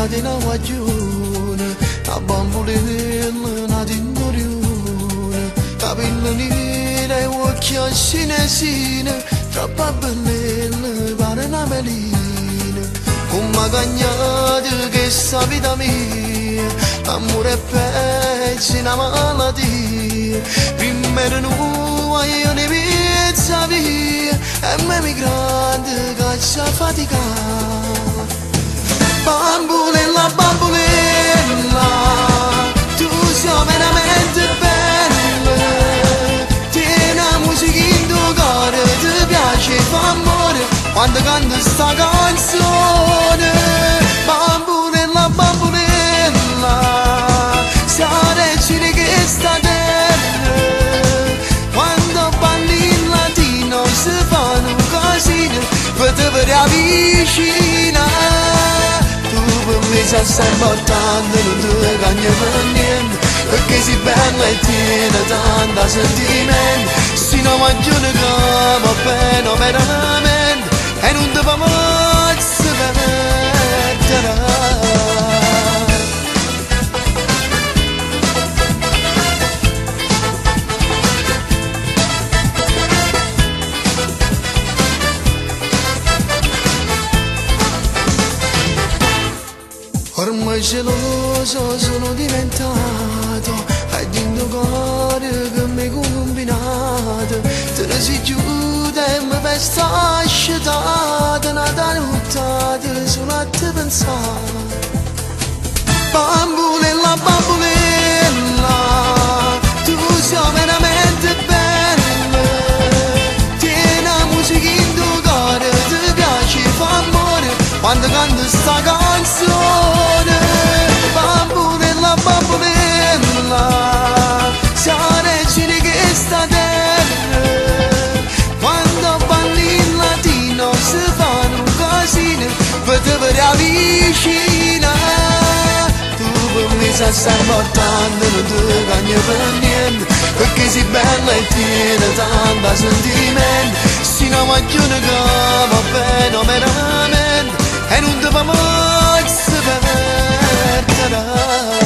di una guaglione, a bambolina, una tintorione, capelli neri, occhi a cinesine, troppo bellina, pare una melina, come cagnate che sa vita mia, l'amore è peggio, una malattia, prima era nuova, io ne pensa via, e me migrante che ci ha faticato. Bambolella, bambolella, tu sei veramente bella, tieni la musica in tuo cuore, ti piace fa amore quando canti sta canzone. Bambolella, bambolella, sei la regina che sta terra, quando balli in latino si fanno un casino, per te per vicina. Mi sa stai importante, non ti cagno per niente, perché sei bella e tiene tanta sentimento. Se non voglio ne va bene veramente, e non ti fa mazza perdere. Ormai geloso sono diventato, e dentro cuore che mi hai combinato, te ne si chiude e mi pesta asciutata, una nottata solo a te pensare. Bambolella, bambolella, tu sei veramente bella, tieni la musica in tuo cuore, ti piace fa amore quando canti sta canzone. Bambolella, bambolella, sei la regina che sta terra, quando balli in latino si fanno un casino, per te per vicina. Tu per me sai stai importante, non ti cagno per niente, perché sei bella e tiene tanta sentimento. Se non voglio ne va bene veramente, e non ti fa mazza perdere.